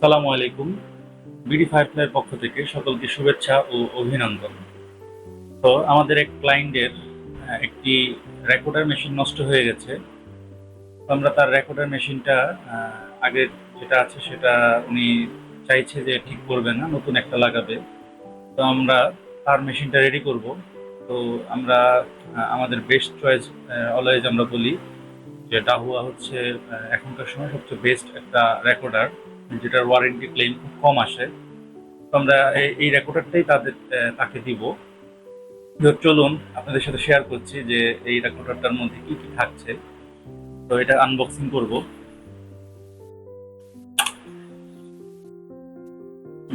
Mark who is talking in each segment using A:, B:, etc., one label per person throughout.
A: আসসালামু আলাইকুম। বিডি ফায়ারফ্লাইয়ের পক্ষ থেকে সকলকে শুভেচ্ছা ও অভিনন্দন। তো আমাদের এক ক্লায়েন্টের একটি রেকর্ডার মেশিন নষ্ট হয়ে গেছে। তো আমরা তার রেকর্ডার মেশিনটা আগের যেটা আছে সেটা উনি চাইছে যে ঠিক করবে না, নতুন একটা লাগাবে। তো আমরা তার মেশিনটা রেডি করব। তো আমরা আমাদের বেস্ট চয়েস অলওয়েজ আমরা বলি যে ডাহুয়া হচ্ছে এখনকার সময় সবচেয়ে বেস্ট একটা রেকর্ডার, যেটার ওয়ারেন্টি ক্লেম খুব কম আসে। তো আমরা এই রেকর্ডারটাই তাকে দিব। তো চলুন আপনাদের সাথে শেয়ার করছি যে এই রেকর্ডারটার মধ্যে কি কি থাকছে। তো এটা আনবক্সিং করব।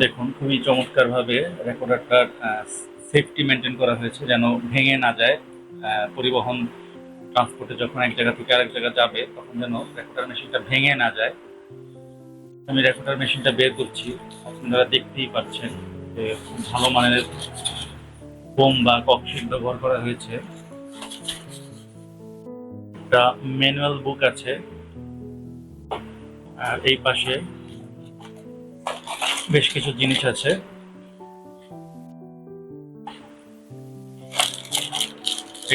A: দেখুন, খুবই চমৎকার ভাবে রেকর্ডারটার সেফটি মেনটেন করা হয়েছে যেন ভেঙে না যায়। পরিবহন ট্রান্সপোর্টে যখন এক জায়গা থেকে আরেক জায়গা যাবে তখন যেন রেকর্ডার মেশিনটা ভেঙে না যায়। আমি রেকর্ডার মেশিনটা বের করছি। আপনারা দেখতেই পাচ্ছেন যে খুব ভালো মানের ফোম বা ককশিট ব্যবহার করা হয়েছে। একটা ম্যানুয়াল বুক আছে, আর এই পাশে বেশ কিছু জিনিস আছে।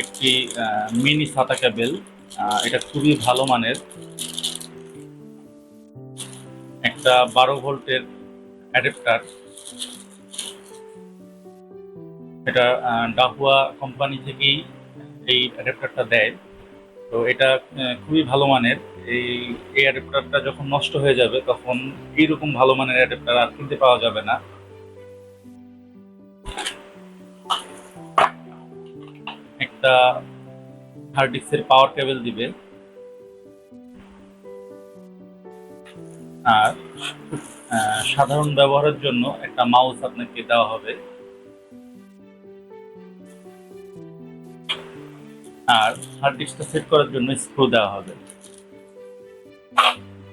A: একটি মিনি সাতা কেবল, এটা খুবই ভালো মানের। একটা 12 ভোল্টের অ্যাডাপ্টার, এটা ডাহুয়া কোম্পানি থেকেই এই অ্যাডাপ্টারটা দেয়। তো এটা খুবই ভালো মানের। এই এই অ্যাডাপ্টারটা যখন নষ্ট হয়ে যাবে তখন এইরকম ভালো মানের অ্যাডাপ্টার আর কিনতে পাওয়া যাবে না। একটা হার্ড ডিস্কের পাওয়ার কেবল দিবে, আর সাধারণ ব্যবহারের জন্য একটা মাউস আপনাকে দেওয়া হবে, আর হার্ড ডিস্কটা সেট করার জন্য স্ক্রু দেওয়া হবে।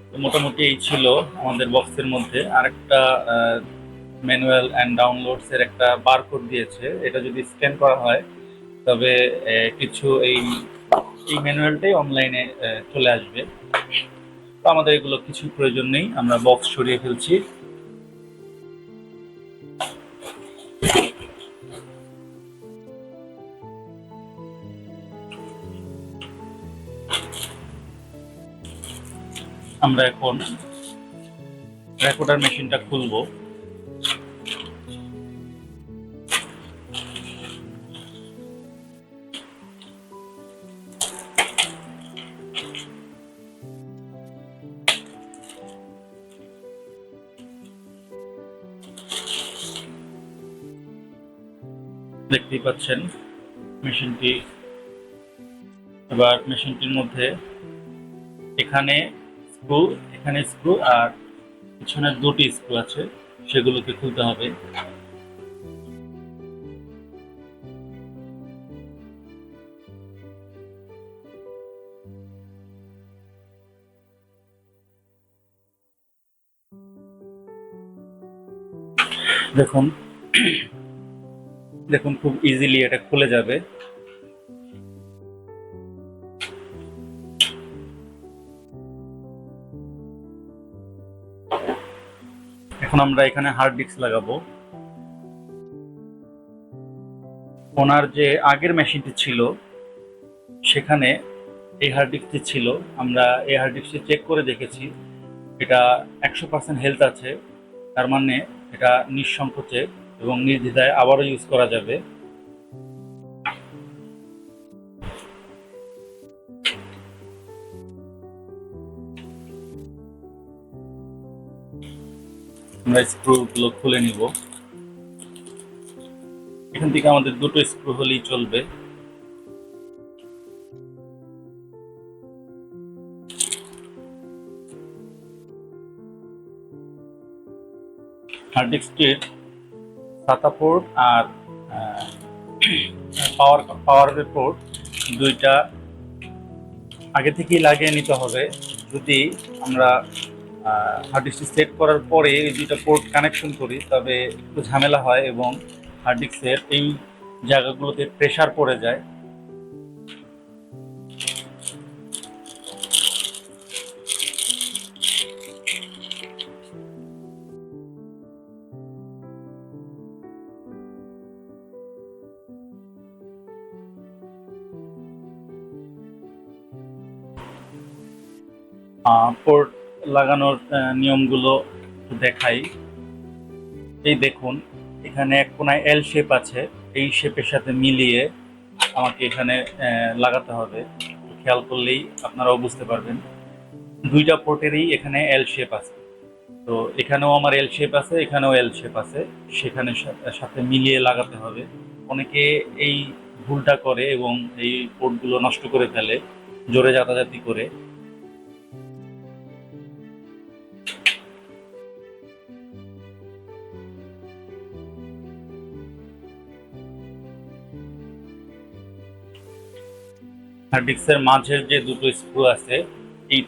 A: তো মোটামুটি এই ছিল আমাদের বক্সের মধ্যে। আরেকটা ম্যানুয়াল অ্যান্ড ডাউনলোডস এর একটা বারকোড দিয়েছে। এটা যদি স্ক্যান করা হয় তবে কিছু এই ম্যানুয়ালটাই অনলাইনে চলে আসবে। তো আমাদের এগুলো কিছু প্রয়োজন নেই, আমরা বক্স সরিয়ে ফেলছি। আমরা এখন রেকর্ডার মেশিনটা খুলবো। দেখতেই পাচ্ছেন মেশিনটি। এবার মেশিনটির মধ্যে এখানে স্ক্রু, এখানে স্ক্রু, আর পিছনে দুটি স্ক্রু আছে, সেগুলোকে খুলতে হবে। দেখুন, দেখুন খুব ইজিলি এটা খুলে যাবে। এখন আমরা এখানে হার্ড ডিস্ক লাগাবো। ওনার যে আগের মেশিনটি ছিল সেখানে এই হার্ড ডিস্কটি ছিল। আমরা এই হার্ড ডিস্কটি চেক করে দেখেছি, এটা 100% হেলথ আছে। তার মানে এটা নিঃসংকোচে এবং নির্দ্বিধায় আবারও ইউজ করা যাবে। আমরা স্ক্রুগুলো খুলে নিব। এখান থেকে আমাদের দুটো স্ক্রু হলেই চলবে। হার্ড ডিস্কটির সাতা পোর্ট আর পাওয়ারের পোর্ট দুইটা আগে থেকেই লাগিয়ে নিতে হবে। যদি আমরা হার্ড ডিস্কটি সেট করার পরে এই দুইটা পোর্ট কানেকশন করি তবে একটু ঝামেলা হয় এবং হার্ড ডিস্কের এই জায়গাগুলোতে প্রেসার পড়ে যায়। পোর্ট লাগানোর নিয়মগুলো একটু দেখাই। এই দেখুন, এখানে এক কোনায় এল শেপ আছে, এই শেপের সাথে মিলিয়ে আমাকে এখানে লাগাতে হবে। খেয়াল করলেই আপনারাও বুঝতে পারবেন, দুইটা পোর্টেরই এখানে এল শেপ আছে। তো এখানেও আমার এল শেপ আছে, এখানেও এল শেপ আছে, সেখানে সাথে মিলিয়ে লাগাতে হবে। অনেকে এই ভুলটা করে এবং এই পোর্টগুলো নষ্ট করে ফেলে জোরে জাতাজাতি করে। হার্ড ডিস্কের মাঝের যে দুটো স্ক্রু আছে,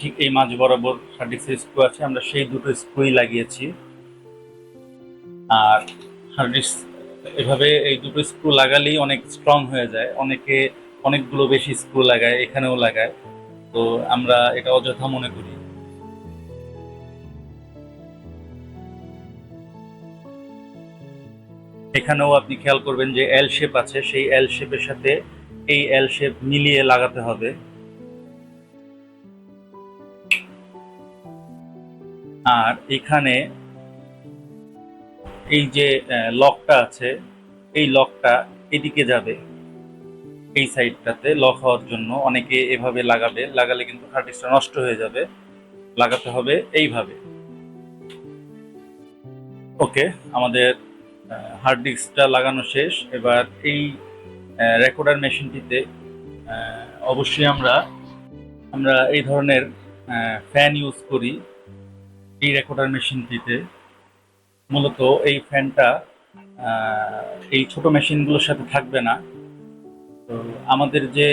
A: ঠিক এই মাঝ বরাবর হার্ড ডিস্কের স্ক্রু আছে, আমরা সেই দুটো স্ক্রুই লাগিয়েছি। আর হার্ড ডিস্ক এভাবে এই দুটো স্ক্রু লাগালেই অনেক স্ট্রং হয়ে যায়। অনেকে অনেকগুলো বেশি স্ক্রু লাগায়, এখানেও লাগায়, তো আমরা এটা অযথা মনে করি। এখানেও আপনি খেয়াল করবেন যে এল শেপ আছে, সেই এল শেপের সাথে এই এল শেপ মিলিয়ে লাগাতে হবে। আর এখানে এই যে লকটা আছে, এই লকটা এদিকে যাবে, এই সাইডটাতে লক হওয়ার জন্য অনেকে এভাবে লাগাবে, লাগালে কিন্তু হার্ড ডিস্কটা নষ্ট হয়ে যাবে। লাগাতে হবে এইভাবে। ওকে, আমাদের হার্ড ডিস্কটা লাগানো শেষ। এবার এই রেকর্ডার মেশিনটিতে অবশ্যই আমরা এই ধরনের ফ্যান ইউজ করি। এই রেকর্ডার মেশিনটিতে মূলত এই ফ্যানটা এই ছোট মেশিনগুলোর সাথে থাকবে না। তো আমাদের যে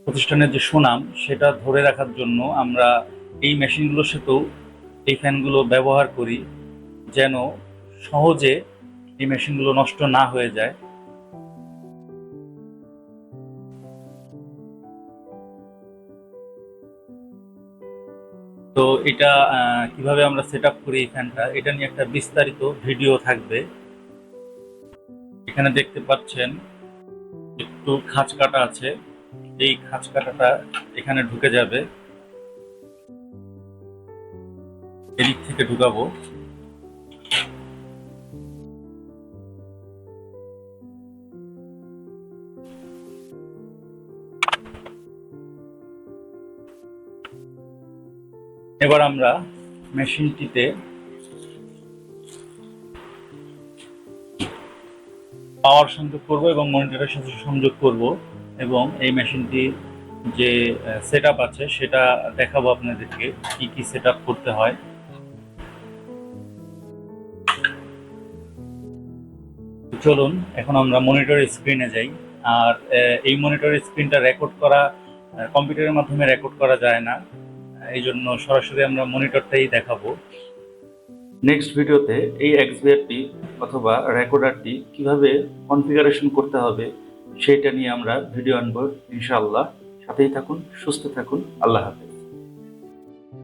A: প্রতিষ্ঠানের যে সুনাম, সেটা ধরে রাখার জন্য আমরা এই মেশিনগুলোর সাথেও এই ফ্যানগুলো ব্যবহার করি, যেন সহজে এই মেশিনগুলো নষ্ট না হয়ে যায়। তো এটা কিভাবে আমরা সেট আপ করি এই ফ্যানটা, এটা নিয়ে একটা বিস্তারিত ভিডিও থাকবে। এখানে দেখতে পাচ্ছেন একটু খাঁচ কাটা আছে, এই খাঁচ কাটাটা এখানে ঢুকে যাবে, এদিক থেকে ঢুকাবো। এবার আমরা মেশিনটিতে পাওয়ার সংযোগ করব এবং মনিটরের সাথে সংযোগ করব, এবং এই মেশিনটি যে সেট আপ আছে সেটা দেখাবো আপনাদেরকে কি কি সেট আপ করতে হয়। চলুন এখন আমরা মনিটরের স্ক্রিনে যাই। আর এই মনিটরের স্ক্রিনটা রেকর্ড করা কম্পিউটারের মাধ্যমে রেকর্ড করা যায় না, এই জন্য সরাসরি আমরা মনিটরটাই দেখাবো। নেক্সট ভিডিওতে এই এক্সবিআরটি অথবা রেকর্ডারটি কিভাবে কনফিগারেশন করতে হবে সেটা নিয়ে আমরা ভিডিও আনবো ইনশাআল্লাহ। সাথেই থাকুন, সুস্থ থাকুন, আল্লাহ হাফেজ।